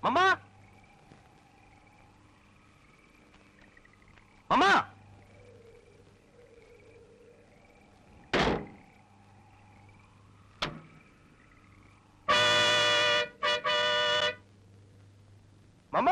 മമ്മ മമ്മ മമ്മ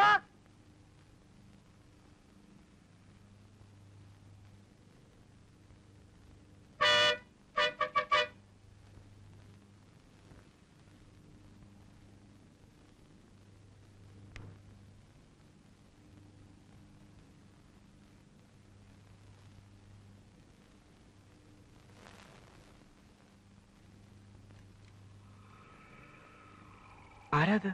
ആരാത്?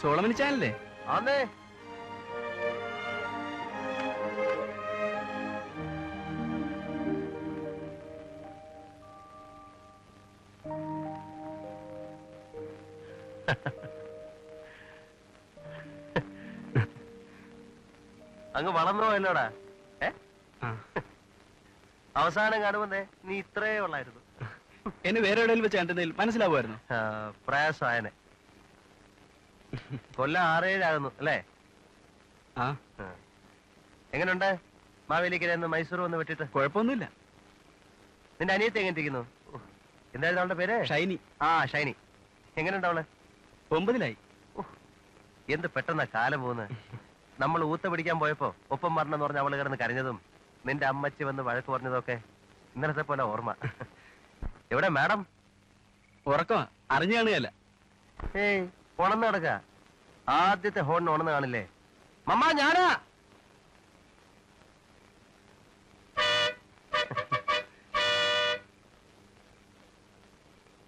സോളമൻ ചാനല്ലേ? ആന്നേ. അങ്ങ് വളർന്നു പോയല്ലോടാ. അവസാനം കാണുമ്പോ നീ ഇത്രേ ഉള്ളായിരുന്നു. എന്നെ വേറെ എവിടെയും വെച്ച് കണ്ടെന്നതിൽ മനസ്സിലാവുമായിരുന്നു. പ്രയാസമായനെ. കൊല്ലം 6-7 ആകുന്നു അല്ലേ? എങ്ങനെയുണ്ട് മാവേലിക്കരന്ന് മൈസൂർ വന്ന് വിട്ടിട്ട്? കുഴപ്പമൊന്നുമില്ല. നിന്റെ അനിയത്തി എങ്ങനെ ഇരിക്കുന്നു? എന്തായിരുന്നു അവളുടെ പേര്? ഷൈനി. ഷൈനി. എങ്ങനെയുണ്ട് അവള്? 9-ലായി. എന്ത് പെട്ടെന്നാ കാലം പോകുന്നത്. നമ്മൾ ഊത്ത പിടിക്കാൻ പോയപ്പോ ഒപ്പം മരണമെന്ന് പറഞ്ഞ അവള് കിടന്ന് കരഞ്ഞതും നിന്റെ അമ്മച്ചി വന്ന് വഴക്ക് പറഞ്ഞതൊക്കെ ഇന്നലത്തെ പോലെ ഓർമ്മ. എവിടെ മാഡം? ഉറക്കമാ, അറിഞ്ഞു കാണുകയല്ല. ഉണന്ന് കിടക്ക. ആദ്യത്തെ ഹോണിന് ഉണന്ന് കാണില്ലേ? മമ്മ ഞാനാ.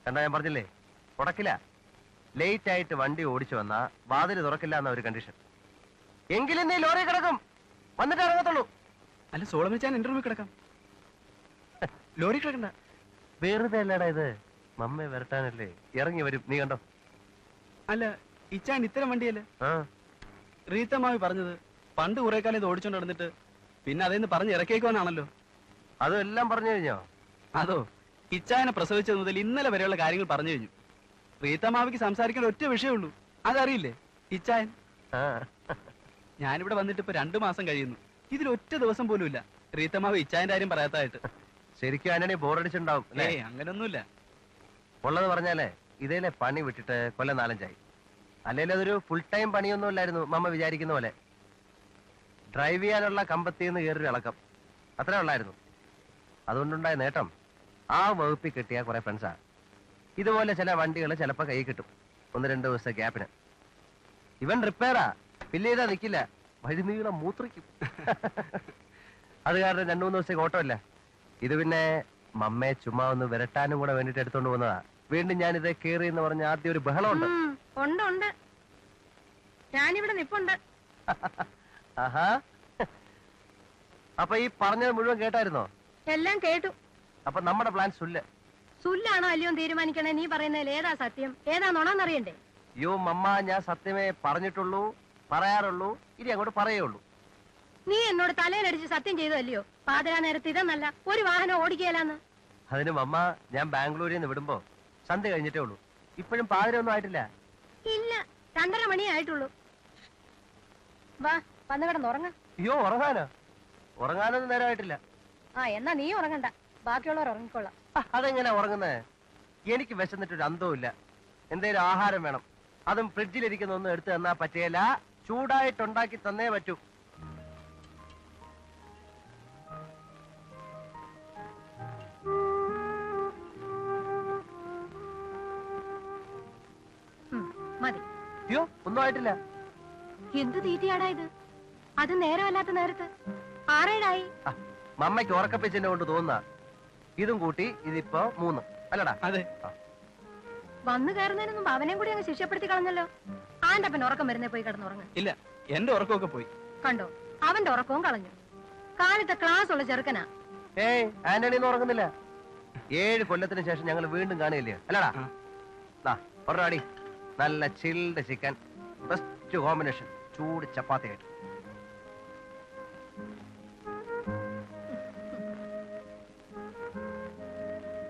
കണ്ടാ ഞാൻ പറഞ്ഞില്ലേ, ഉടക്കില്ല. ലേറ്റ് ആയിട്ട് വണ്ടി ഓടിച്ചു വന്നാ വാതില് തുറക്കില്ല എന്ന ഒരു കണ്ടീഷൻ. എങ്കിലും നീ ലോറി കിടക്കും, വന്നിട്ട് ഇറങ്ങത്തുള്ളൂ. അല്ല സോളമൻ ചാൻ ഇന്റർവ്യൂ കിടക്കാം. ലോറി കിടക്കണ്ട. വെറുതെ അല്ലടാ ഇത്, മമ്മയെ വരട്ടാനല്ലേ. ഇറങ്ങി വരും, നീ കണ്ടോ? അല്ല ഇച്ചാൻ ഇത്തരം വണ്ടിയല്ലേ. റീത്തമാവി പറഞ്ഞത് പണ്ട് കുറെ കാലം ഇത് ഓടിച്ചോണ്ട് നടന്നിട്ട് പിന്നെ അതേന്ന് പറഞ്ഞ് ഇറക്കിയേക്കുവാനാണല്ലോ. അതും എല്ലാം പറഞ്ഞു കഴിഞ്ഞോ? അതോ, ഇച്ചായനെ പ്രസവിച്ചത് മുതൽ ഇന്നലെ വരെയുള്ള കാര്യങ്ങൾ പറഞ്ഞു കഴിഞ്ഞു. റീത്തമാവിക്ക് സംസാരിക്കാൻ ഒറ്റ വിഷയമുള്ളൂ, അതറിയില്ലേ ഇച്ചായൻ? ഞാനിവിടെ വന്നിട്ട് ഇപ്പൊ 2 മാസം കഴിയുന്നു. ഇതിലൊറ്റ ദിവസം പോലും ഇല്ല റീത്തമാവ് ഇച്ചായന്റെ കാര്യം പറയാത്തായിട്ട്. ശരിക്കും ആന്റണി ബോറടിച്ചിട്ടുണ്ടാവും. അങ്ങനൊന്നുമില്ല. ഉള്ളത് പറഞ്ഞാലേ ഇതേലെ പണി വിട്ടിട്ട് കൊല്ലം 4-5ആയി. അല്ലെങ്കിൽ അതൊരു ഫുൾ ടൈം പണിയൊന്നും ഇല്ലായിരുന്നു മമ്മ വിചാരിക്കുന്ന പോലെ. ഡ്രൈവ് ചെയ്യാനുള്ള കമ്പത്തിന്ന് കയറി ഇളക്കം, അത്രേ ഉള്ളായിരുന്നു. അതുകൊണ്ടുണ്ടായ നേട്ടം ആ വകുപ്പിൽ കിട്ടിയ കുറെ ഫ്രണ്ട്സാ. ഇതുപോലെ ചില വണ്ടികൾ ചിലപ്പോ കൈ കിട്ടും 1-2 ദിവസത്തെ ഗ്യാപ്പിന്. ഇവൻ റിപ്പയറാ, ഫില്ല് ചെയ്താ നിക്കില്ല, വഴിനീളം മൂത്രിക്കും. അത് കാരണം 2-3 ദിവസത്തേക്ക് ഓട്ടോ ഇല്ല. ഇത് പിന്നെ മമ്മയെ ചുമ്മാ ഒന്ന് വിരട്ടാനും കൂടെ വേണ്ടിട്ട് എടുത്തോണ്ട് പോകുന്നതാ. വീണ്ടും ഞാനിത് കേറി എന്ന് പറഞ്ഞ ആദ്യം ഒരു ബഹളമുണ്ട്. ഉണ്ട്, ഞാനിവിടെ നിപ്പുണ്ട്. ആഹാ, അപ്പൊ ഈ പറഞ്ഞത് മുഴുവൻ കേട്ടായിരുന്നോ? എല്ലാം കേട്ടു. അപ്പൊ നമ്മുടെ പ്ലാൻ സുല്ലാണോ അല്ലയോ തീരുമാനിക്കണേ. നീ പറയുന്നതിൽ ഏതാ സത്യം ഏതാ നുണന്നറിയണ്ടേ? യോ മമ്മ, ഞാൻ സത്യമേ പറഞ്ഞിട്ടുള്ളൂ, പറയാറുള്ളൂ, ഇനി അങ്ങോട്ട് പറയുള്ളൂ. നീ എന്നോട് തലയിലടിച്ച് സത്യം ചെയ്തല്ലയോ പാതിരാ നേരത്ത് ഇതെന്നല്ല ഒരു വാഹനം ഓടിക്കലാന്ന്? അതിന് മമ്മ, ഞാൻ ബാംഗ്ലൂരിൽ നിന്ന് വിടുമ്പോ സന്ധ്യ കഴിഞ്ഞിട്ടേ ഉള്ളൂ. ഇപ്പോഴും പാതിരൊന്നും ആയിട്ടില്ല. ഇല്ല, 2:30 മണിയേ ആയിട്ടുള്ളൂ. വാ, വന്ന് കിടന്നുറങ്ങ. അയ്യോ, ഉറങ്ങാനൊന്നും നേരമായിട്ടില്ല. എന്നാ നീ ഉറങ്ങണ്ട, ബാക്കിയുള്ളവർ ഉറങ്ങിക്കൊള്ളാം. അതെങ്ങനെ ഉറങ്ങുന്നേ? എനിക്ക് വിശന്നിട്ടൊരു അന്തവും ഇല്ല. എന്തേലും ആഹാരം വേണം, അതും ഫ്രിഡ്ജിലിരിക്കുന്ന ഒന്നും എടുത്തു തന്നാ പറ്റിയല്ല, ചൂടായിട്ടുണ്ടാക്കി തന്നേ പറ്റൂ. മതി. അയ്യോ, ഒന്നും ആയിട്ടില്ല. എന്ത് തീറ്റയാടാ ഇത്? അത് നേരമല്ലാത്ത നേരത്ത് 6-7 മമ്മയ്ക്ക് ഉറക്കപ്പിച്ചെന്നെ കൊണ്ട് തോന്നുന്ന. ഇതും കൂട്ടി ഇതിപ്പോ 3 അല്ലടാ? അതെ. വന്നു കയറുന്നതിന് മുമ്പ് അവനെയും കൂടി അങ്ങ് ശിക്ഷപ്പെടുത്തി കളഞ്ഞല്ലോ. ആന്റെ അപ്പൻ ഉറക്കം വരുന്നേ പോയി കിടന്നുറങ്ങ്. ഇല്ല, എന്റെ ഉറക്കമൊക്കെ പോയി. കണ്ടോ, അവന്റെ ഉറക്കവും കളഞ്ഞു. കാലത്തെ ക്ലാസ് ഉള്ള ചെറുക്കനാ. ആന്റണി ഉറങ്ങുന്നില്ല. 7 കൊല്ലത്തിന് ശേഷം ഞങ്ങൾ വീണ്ടും കാണുകയില്ലേ അല്ലടാ? ഒരാടി നല്ല ചിൽഡ് ചിക്കൻ, ബെസ്റ്റ് കോമ്പിനേഷൻ, ചൂട് ചപ്പാത്തി ആയിട്ട്.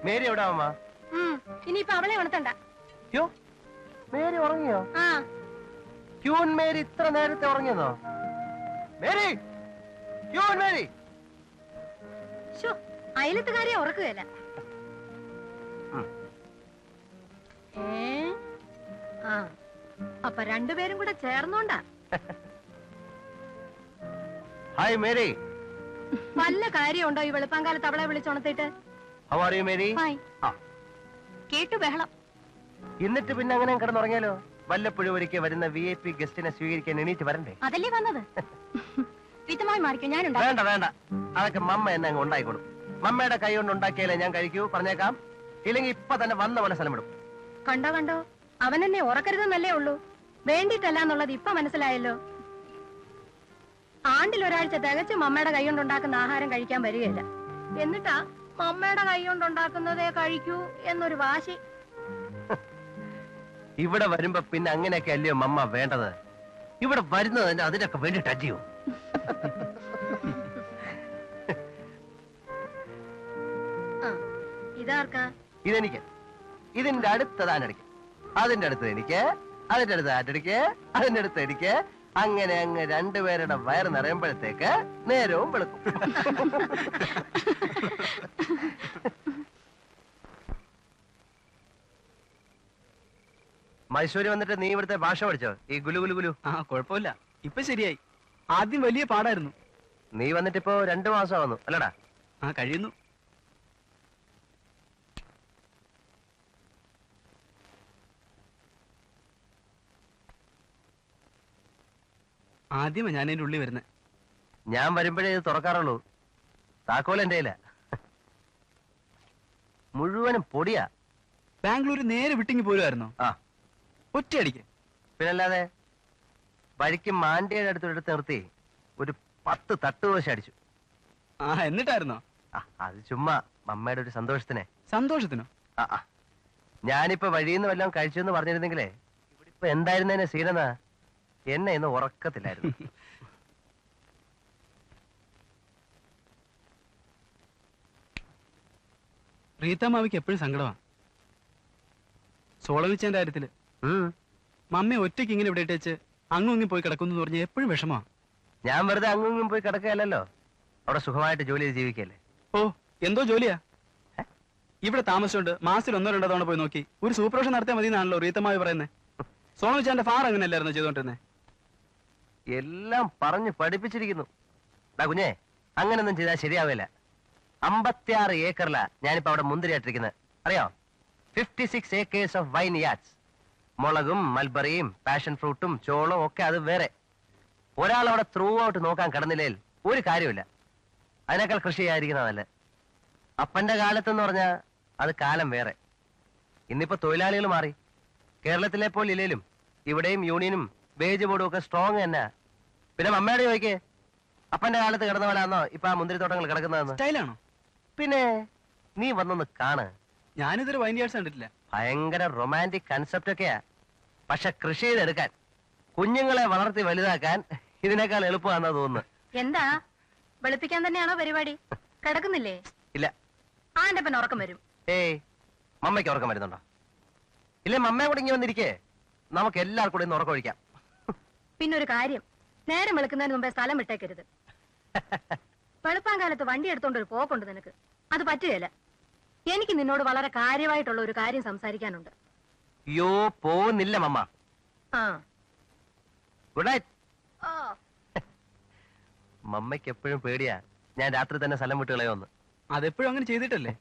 മേരി എവിടാ അമ്മ? ഇനിയിപ്പൊ അവളെ ഉണർത്തണ്ട. യോ, മേരി ഉറങ്ങിയോ? ആ ക്യൂൻ മേരി ഇത്ര നേരത്തെ ഉറങ്ങിയെന്നോ? Mary, queen Mary. ശോ, അയലത്തുകാരിയെ ഉറക്കുകയല്ല. ആ അപ്പൊ രണ്ടുപേരും കൂടെ ചേർന്നോണ്ടാ. Hi Mary. വല്ല കാര്യമുണ്ടോ ഈ വെളുപ്പാങ്കാലത്ത് അവളെ വിളിച്ചുണർത്തിട്ട്? How are you Mary? കേട്ടു ബഹളം. എന്നിട്ട് പിന്നെ അങ്ങനെ കിടന്നുറങ്ങിയാലോ? വല്ലപ്പോഴും ഒരിക്കൽ വരുന്ന VIP ഗസ്റ്റിനെ സ്വീകരിക്കാൻ എണീറ്റ് വരണ്ടേ? അതല്ലേ വന്നത്. വിത്തമായി മാറിക്കോ, ഞാനുണ്ടാ. വേണ്ട വേണ്ട, അതൊക്കെ മമ്മ എന്നെ അങ്ങ് ഉണ്ടായിക്കോളും. മമ്മയുടെ കൈ കൊണ്ട് ഉണ്ടാക്കിയാലേ ഞാൻ കഴിക്കൂ, പറഞ്ഞേക്കാം. ഇല്ലെങ്കിൽ ഇപ്പൊ തന്നെ വന്ന പോലെ സ്ഥലം വിടും. കണ്ടോ കണ്ടോ, അവൻ എന്നെ ഉറക്കരുതെന്നല്ലേ ഉള്ളൂ, വേണ്ടിയിട്ടല്ല എന്നുള്ളത് ഇപ്പൊ മനസ്സിലായല്ലോ. ആണ്ടിൽ ഒരാഴ്ച തികച്ച് മമ്മയുടെ കൈ കൊണ്ടുണ്ടാക്കുന്ന ആഹാരം കഴിക്കാൻ വരികയില്ല. എന്നിട്ടാ മമ്മയുടെ കൈ കൊണ്ടുണ്ടാക്കുന്നതേ കഴിക്കൂ എന്നൊരു വാശി. ഇവിടെ വരുമ്പോ പിന്നെ അങ്ങനെയൊക്കെ അല്ലയോ മമ്മ വേണ്ടത്? ഇവിടെ വരുന്നത് തന്നെ അതിനൊക്കെ വേണ്ടിട്ട് അല്ലയോ? ഇതാർക്കാ? ഇതെനിക്ക്. ഇതിന്റെ അടുത്ത് താനടിക്ക്, അതിന്റെ അടുത്ത് എനിക്ക്, അതിന്റെ അടുത്ത് ആറ്റടിക്ക്, അതിന്റെ അടുത്ത് എനിക്ക്. അങ്ങനെ അങ്ങ് രണ്ടുപേരുടെ വയറ് നിറയുമ്പോഴത്തേക്ക് നേരവും വെളുക്കും. മൈസൂര് വന്നിട്ട് നീ ഇവിടുത്തെ ഭാഷ പഠിച്ചോ? ഈ ഗുലു ഗുലു ഗുലു. ആ കുഴപ്പമില്ല, ഇപ്പൊ ശരിയായി. ആദ്യം വലിയ പാടായിരുന്നു. നീ വന്നിട്ടിപ്പോ 2 മാസം വന്നു അല്ലടാ? ആ കഴിയുന്നു. ആദ്യമേ ഞാൻ അതിന്റെ ഉള്ളിൽ വരുന്നത്. ഞാൻ വരുമ്പോഴേ ഇത് തുറക്കാറുള്ളൂ. താക്കോൽ എന്റെ കയ്യിലാ. മുഴുവനും പൊടിയാ. ബാംഗ്ലൂർ നേരെ വിട്ടിങ്ങി പോരുമായിരുന്നോ? ആ, ഒറ്റയടിക്ക്. പിന്നല്ലാതെ. വഴിക്ക് മാണ്ടിയുടെ അടുത്തൊരിടത്ത് നിർത്തി ഒരു 10 തട്ടുദോശ അടിച്ചു. ആ എന്നിട്ടായിരുന്നോ? അത് ചുമ്മാ മമ്മയുടെ ഒരു സന്തോഷത്തിനെ. സന്തോഷത്തിനോ? ഞാനിപ്പോ വഴിന്ന് വല്ലതും കഴിച്ചെന്ന് പറഞ്ഞിരുന്നെങ്കിലേ ഇവിടെ ഇപ്പൊ എന്തായിരുന്നേനെ സീനെന്നാ. എന്നെ ഇന്ന് ഉറക്കത്തില്ലായിരുന്നു. റീത്തമാവിക്ക് എപ്പോഴും സങ്കടമാണ് സോളമിച്ചന്റെ കാര്യത്തില്. മമ്മ ഒറ്റയ്ക്ക് ഇങ്ങനെ ഇവിടെ ഇട്ടേച്ച് അങ്ങും ഇങ്ങും പോയി കിടക്കുന്നു പറഞ്ഞ് എപ്പോഴും വിഷമാ. ഞാൻ വെറുതെ അങ്ങും ഇങ്ങും പോയി കിടക്കുകയല്ലോ, അവിടെ സുഖമായിട്ട് ജോലി ചെയ്ത് ജീവിക്കല്ലേ. ഓ എന്തോ ജോലിയാ? ഇവിടെ താമസിച്ചുകൊണ്ട് മാസത്തിൽ 1-2 തവണ പോയി നോക്കി ഒരു സൂപ്പർവിഷൻ നടത്തിയാൽ മതി എന്നാണല്ലോ റീത്തമാവി പറയുന്നത്. സോളമിച്ചാന്റെ ഫാർ അങ്ങനെയല്ലായിരുന്നു ചെയ്തോണ്ടിരുന്നേ? എല്ലാം പറഞ്ഞു പഠിപ്പിച്ചിരിക്കുന്നു. കുഞ്ഞേ, അങ്ങനൊന്നും ചെയ്താൽ ശരിയാവില്ല. 56 ഏക്കറിലാ ഞാനിപ്പോ അവിടെ മുന്തിരിയായിട്ടിരിക്കുന്നത്, അറിയോ? 56 ഏക്കേഴ്സ് ഓഫ് വൈൻ യാർഡ്സ്. മുളകും മൽബറിയും പാഷൻ ഫ്രൂട്ടും ചോളവും ഒക്കെ അത് വേറെ. ഒരാൾ അവിടെ ത്രൂ ഔട്ട് നോക്കാൻ കടന്നില്ലേൽ ഒരു കാര്യമില്ല. അതിനേക്കാൾ കൃഷി ചെയ്യാതിരിക്കുന്നതല്ലേ. അപ്പന്റെ കാലത്തെന്ന് പറഞ്ഞാൽ അത് കാലം വേറെ. ഇന്നിപ്പോ തൊഴിലാളികൾ മാറി. കേരളത്തിലെ പോലെ ഇല്ലേലും ഇവിടെയും യൂണിയനും വേജ് ബോർഡും ഒക്കെ സ്ട്രോങ് തന്നെ. പിന്നെ മമ്മയുടെ ചോദിക്കേ, അപ്പന്റെ കാലത്ത് കിടന്ന പോലാന്നോ ഇപ്പൊ ആ മുന്തിരിത്തോട്ടങ്ങൾ കിടക്കുന്നതെന്ന്? സ്റ്റൈലാണോ? പിന്നെ നീ വന്നൊന്ന് കാണ്. ഞാനിതൊരു വൈൻ യാർഡ്സ് കണ്ടിട്ടില്ല. ഭയങ്കര റൊമാൻറ്റിക് കൺസെപ്റ്റ് ഒക്കെയാ. പക്ഷെ കൃഷി ചെയ്തെടുക്കാൻ, കുഞ്ഞുങ്ങളെ വളർത്തി വലുതാക്കാൻ ഇതിനേക്കാൾ എളുപ്പമാണെന്നാ തോന്നുന്നു. എന്താ വെളുപ്പിക്കാൻ തന്നെയാണോ പരിപാടി? കിടക്കുന്നില്ലേ? ഇല്ല. ആന്റെ പിന്നെ ഉറക്കം വരും. ഏയ്, മമ്മയ്ക്ക് ഉറക്കം വരുന്നുണ്ടോ? ഇല്ലേ മമ്മയെ കൂടെ ഇങ്ങി വന്നിരിക്കേ, നമുക്ക് എല്ലാവർക്കും കൂടെ ഇന്ന് ഉറക്കം ഒഴിക്കാം. പിന്നൊരു കാര്യം, നേരം വെളുക്കുന്നതിന് മുമ്പേ സ്ഥലം വിട്ടേക്കരുത്. വെളുപ്പാങ്കാലത്ത് വണ്ടി എടുത്തോണ്ട് ഒരു പോക്കുണ്ട് നിനക്ക്, അത് പറ്റുകയില്ല. എനിക്ക് നിന്നോട് വളരെ കാര്യമായിട്ടുള്ള ഒരു കാര്യം സംസാരിക്കാനുണ്ട്. അയ്യോ, പോകുന്നില്ല മമ്മ. ആ ഗുഡ് നൈറ്റ്. മമ്മയ്ക്ക് എപ്പോഴും പേടിയാ ഞാൻ രാത്രി തന്നെ സ്ഥലം വിട്ട് കളയോന്ന്. അതെപ്പോഴും അങ്ങനെ ചെയ്തിട്ടല്ലേ?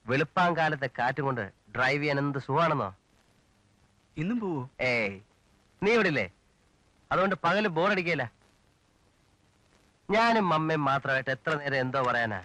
വെളുപ്പാങ്കാലത്തെ കാറ്റും കൊണ്ട് ഡ്രൈവ് ചെയ്യാൻ എന്ത് സുഖമാണെന്നോ. ഇന്നും പോവോ? ഏയ്, നീ ഇവിടില്ലേ, അതുകൊണ്ട് പകല് ബോറടിക്കല. ഞാനും മമ്മയും മാത്രമായിട്ട് എത്ര നേരം എന്തോ പറയാനാ.